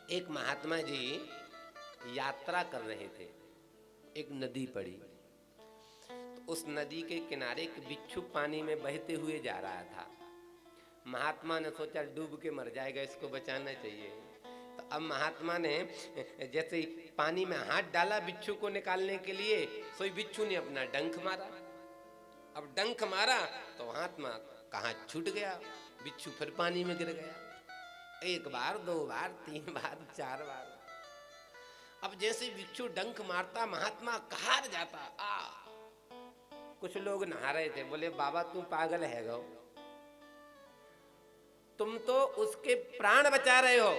एक महात्मा जी यात्रा कर रहे थे। एक नदी पड़ी, तो उस नदी के किनारे एक बिच्छू पानी में बहते हुए जा रहा था। महात्मा ने सोचा डूब के मर जाएगा, इसको बचाना चाहिए। तो अब महात्मा ने जैसे ही पानी में हाथ डाला बिच्छू को निकालने के लिए, सोई बिच्छू ने अपना डंक मारा। अब डंक मारा तो महात्मा का हाथ छूट गया, बिच्छू फिर पानी में गिर गया। एक बार, दो बार, तीन बार, चार बार। अब जैसे बिच्छू डंक मारता महात्मा कहार जाता। कुछ लोग नहा रहे थे, बोले बाबा तू पागल है गो, तुम तो उसके प्राण बचा रहे हो,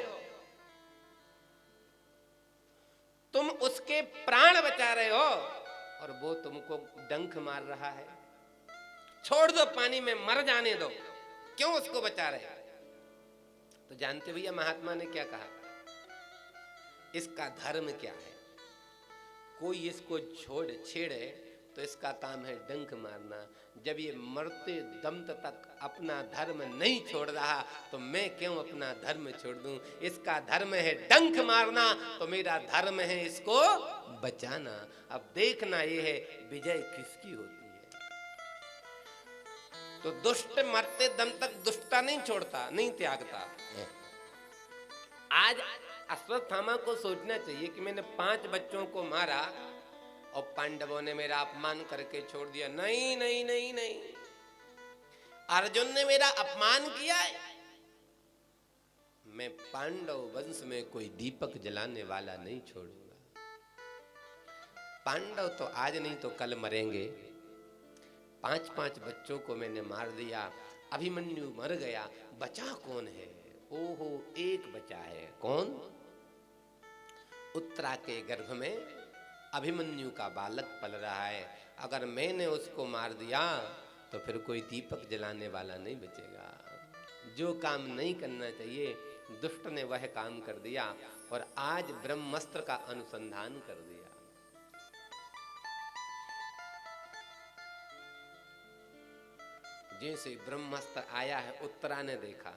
तुम उसके प्राण बचा रहे हो और वो तुमको डंक मार रहा है। छोड़ दो, पानी में मर जाने दो, क्यों उसको बचा रहे? तो जानते भैया महात्मा ने क्या कहा? इसका धर्म क्या है? कोई इसको छेड़े तो इसका काम है डंक मारना। जब ये मरते दम तक अपना धर्म नहीं छोड़ रहा तो मैं क्यों अपना धर्म छोड़ दूं? इसका धर्म है डंक मारना, तो मेरा धर्म है इसको बचाना। अब देखना ये है विजय किसकी होती है। तो दुष्ट मरते दम तक दुष्टता नहीं छोड़ता, नहीं त्यागता। आज अश्वत्थामा को सोचना चाहिए कि मैंने 5 बच्चों को मारा और पांडवों ने मेरा अपमान करके छोड़ दिया। नहीं नहीं नहीं नहीं, अर्जुन ने मेरा अपमान किया है, मैं पांडव वंश में कोई दीपक जलाने वाला नहीं छोड़ूंगा। पांडव तो आज नहीं तो कल मरेंगे। 5-5 बच्चों को मैंने मार दिया, अभिमन्यु मर गया, बचा कौन है? ओहो, एक बचा है। कौन? उत्तरा के गर्भ में अभिमन्यु का बालक पल रहा है। अगर मैंने उसको मार दिया तो फिर कोई दीपक जलाने वाला नहीं बचेगा। जो काम नहीं करना चाहिए दुष्ट ने वह काम कर दिया और आज ब्रह्मास्त्र का अनुसंधान कर दिया। जैसे ब्रह्मास्त्र आया है, उत्तरा ने देखा।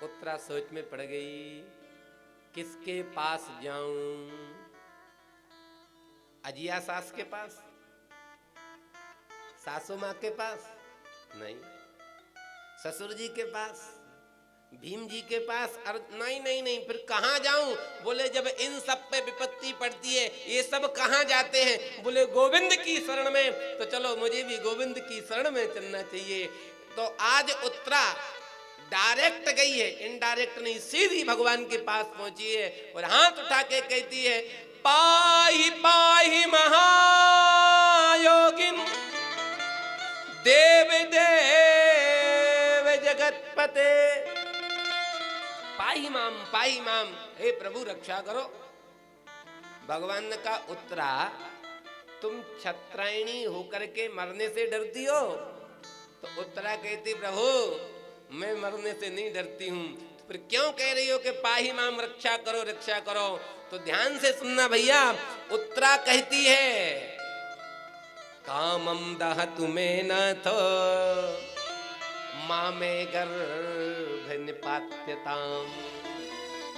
उत्तरा सोच में पड़ गई, किसके पास जाऊं? अजिया सास के पास? सासू माँ के पास? नहीं। ससुर जी के पास? भीम जी के पास? नहीं नहीं नहीं, फिर कहाँ जाऊं? बोले जब इन सब पे विपत्ति पड़ती है ये सब कहाँ जाते हैं? बोले गोविंद की शरण में। तो चलो मुझे भी गोविंद की शरण में चलना चाहिए। तो आज उत्तरा डायरेक्ट गई है, इनडायरेक्ट नहीं, सीधी भगवान के पास पहुंची है और हाथ उठा के कहती है, पाहि पाहि महायोगिन देव देव जगतपते। पाहि माम, हे प्रभु रक्षा करो। भगवान का उत्तरा, तुम क्षत्रायणी होकर के मरने से डरती हो? तो उत्तरा कहती, प्रभु मैं मरने से नहीं डरती हूं, तो फिर क्यों कह रही हो कि पाहि माम, रक्षा करो रक्षा करो? तो ध्यान से सुनना भैया। उत्तरा कहती है, कामम दहतु मे नाथ मामे गर्भ निपात्यताम।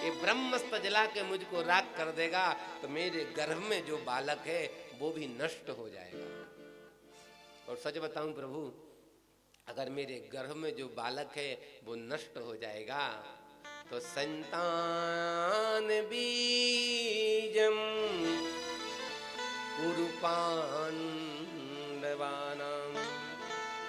ये ब्रह्मास्त्र जला के मुझको राख कर देगा तो मेरे गर्भ में जो बालक है वो भी नष्ट हो जाएगा। और सच बताऊं प्रभु, अगर मेरे गर्भ में जो बालक है वो नष्ट हो जाएगा तो संतान बीजम कुरु पांडवानाम।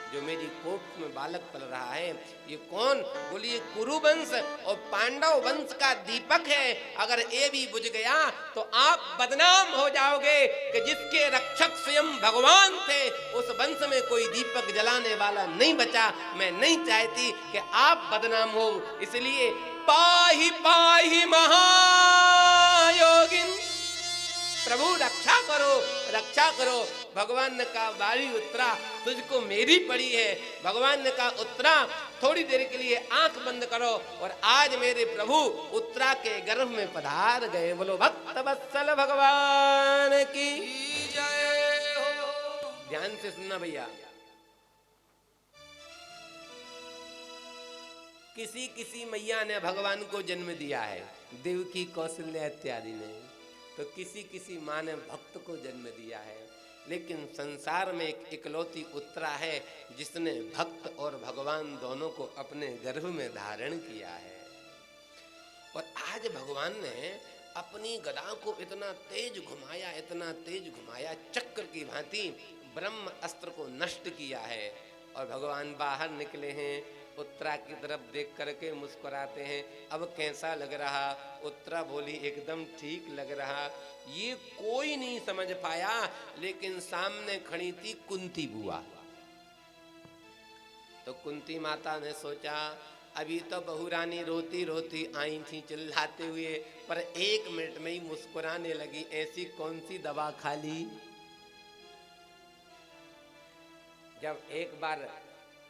जो मेरी कोख में बालक पल रहा है ये कौन? बोलिए कुरु वंश और पांडव वंश का दीपक है। अगर ये भी बुझ गया तो आप बदनाम हो जाओगे कि जिसके रक्षक स्वयं भगवान थे उस वंश में कोई दीपक जलाने वाला नहीं बचा। मैं नहीं चाहती कि आप बदनाम हो, इसलिए पाहि पाहि महायोगिन, प्रभु रक्षा करो रक्षा करो। भगवान ने कहा, बारी उत्तरा तुझको मेरी पड़ी है। भगवान ने कहा, उत्तरा थोड़ी देर के लिए आंख बंद करो। और आज मेरे प्रभु उत्तरा के गर्भ में पधार गए। बोलो भक्त वत्सल भगवान की जय हो। ध्यान से सुनना भैया। किसी किसी मैया ने भगवान को जन्म दिया है, देवकी, कौशल्या इत्यादि ने, तो किसी किसी माँ ने भक्त को जन्म दिया है, लेकिन संसार में एक इकलौती उत्तरा है जिसने भक्त और भगवान दोनों को अपने गर्भ में धारण किया है। और आज भगवान ने अपनी गदा को इतना तेज घुमाया, इतना तेज घुमाया, चक्र की भांति ब्रह्म अस्त्र को नष्ट किया है। और भगवान बाहर निकले हैं, उत्तरा की तरफ देख करके मुस्कुराते हैं, अब कैसा लग रहा? उत्तरा बोली, एकदम ठीक लग रहा। ये कोई नहीं समझ पाया, लेकिन सामने खड़ी थी कुंती बुआ। तो कुंती माता ने सोचा, अभी तो बहू रानी रोती रोती आई थी चिल्लाते हुए, पर 1 मिनट में ही मुस्कुराने लगी, ऐसी कौन सी दवा खा ली? जब एक बार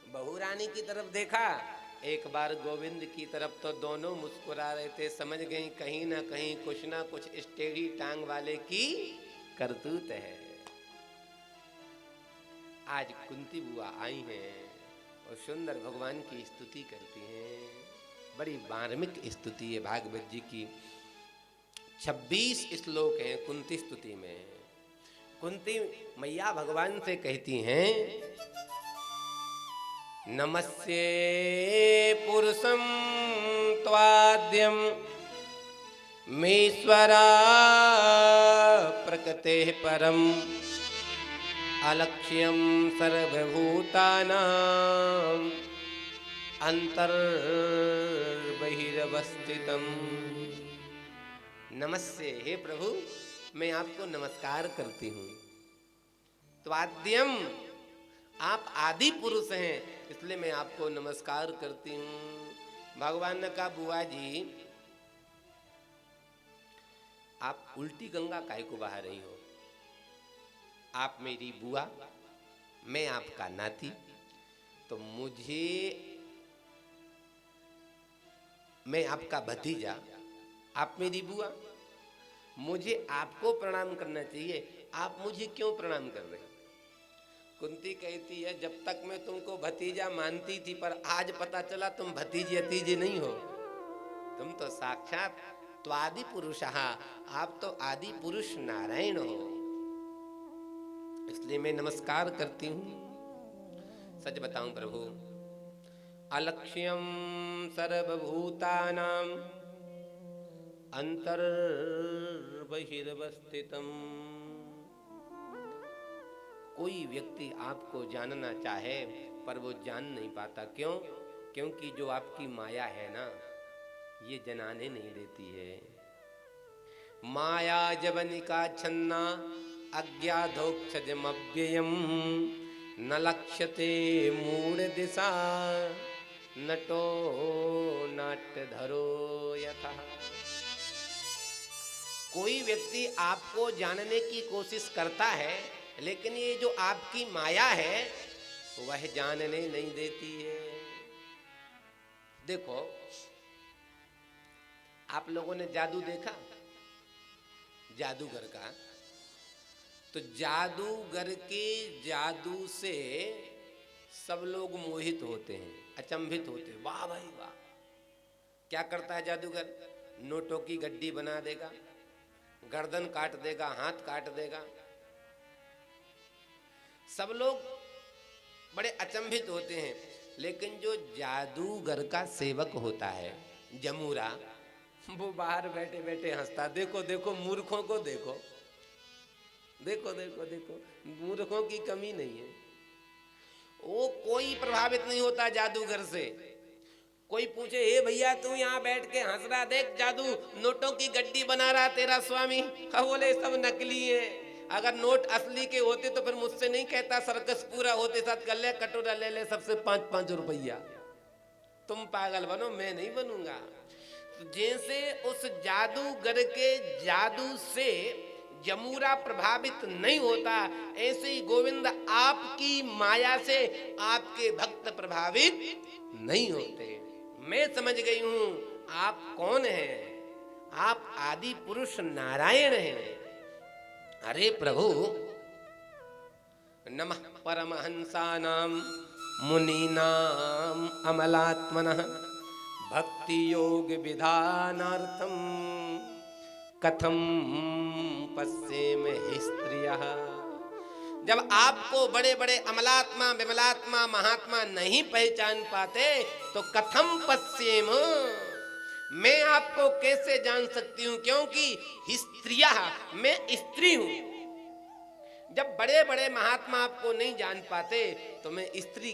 बहू रानी की तरफ देखा, एक बार गोविंद की तरफ, तो दोनों मुस्कुरा रहे थे। समझ गई कहीं ना कहीं कुछ ना कुछ टेढ़ी टांग वाले की करतूत है। आज कुंती बुआ आई हैं और सुंदर भगवान की स्तुति करती हैं। बड़ी मार्मिक स्तुति है भागवत जी की। 26 श्लोक हैं कुंती स्तुति में। कुंती मैया भगवान से कहती हैं, नमस्ये पुरुषं त्वाद्यं मेश्वरा प्रकृतेः परम् अलक्ष्यं सर्वभूतानां अंतर्बहिरवस्थितम्। नमस्ते, हे प्रभु, मैं आपको नमस्कार करती हूँ। त्वाद्यम, आप आदि पुरुष हैं, इसलिए मैं आपको नमस्कार करती हूँ। भगवान ने कहा, बुआ जी आप उल्टी गंगा काहे को बहा रही हो? आप मेरी बुआ, मैं आपका नाती, तो मैं आपका भतीजा, आप मेरी बुआ, मुझे आपको प्रणाम करना चाहिए, आप मुझे क्यों प्रणाम कर रहे हैं? कुंती कहती है, जब तक मैं तुमको भतीजा मानती थी, पर आज पता चला तुम भतीजे अतीजे नहीं हो, तुम तो साक्षात त्वादि पुरुष, आप तो आदि पुरुष नारायण हो, इसलिए मैं नमस्कार करती हूँ। सच बताऊं प्रभु, अलक्ष्यम सर्वभूतानां अंतर्बहिर्वस्थितम्। कोई व्यक्ति आपको जानना चाहे पर वो जान नहीं पाता। क्यों? क्योंकि जो आपकी माया है ना, ये जनाने नहीं देती है। माया जवनिका छन्ना अज्ञाधोक्षजमव्ययम् न लक्ष्यते मूढ़ दिशा नटो नाट्यधरो यथा। कोई व्यक्ति आपको जानने की कोशिश करता है, लेकिन ये जो आपकी माया है वह जानने नहीं देती है। देखो, आप लोगों ने जादू देखा, जादूगर का, तो जादूगर के जादू से सब लोग मोहित होते हैं, अचंभित होते हैं। वाह भाई वाह, क्या करता है जादूगर? नोटों की गड्डी बना देगा, गर्दन काट देगा, हाथ काट देगा। सब लोग बड़े अचंभित होते हैं, लेकिन जो जादूगर का सेवक होता है जमूरा, वो बाहर बैठे बैठे हंसता। देखो देखो मूर्खों को देखो, देखो देखो देखो, मूर्खों की कमी नहीं है। वो कोई प्रभावित नहीं होता जादूगर से। कोई पूछे, ए भैया तू यहाँ बैठ के हंस रहा, देख जादू नोटों की गड्डी बना रहा तेरा स्वामी। बोले सब नकली है, अगर नोट असली के होते तो फिर मुझसे नहीं कहता सर्कस पूरा होते साथ कर ले, कटोरा ले ले सबसे 5-5 रुपया। तुम पागल बनो, मैं नहीं बनूंगा। जैसे उस जादूगर के जादू से जमूरा प्रभावित नहीं होता, ऐसे ही गोविंद आपकी माया से आपके भक्त प्रभावित नहीं होते। मैं समझ गई हूं आप कौन हैं। आप आदि पुरुष नारायण हैं। अरे प्रभु, नमः परमहंसानां मुनीनां अमलात्मनः भक्ति योग विधानार्थम कथम पश्येम हि स्त्रियः। जब आपको बड़े बड़े अमलात्मा विमलात्मा महात्मा नहीं पहचान पाते तो कथम पश्येम, मैं आपको कैसे जान सकती हूं, क्योंकि स्त्रियः, मैं स्त्री हूं। जब बड़े बड़े महात्मा आपको नहीं जान पाते तो मैं स्त्री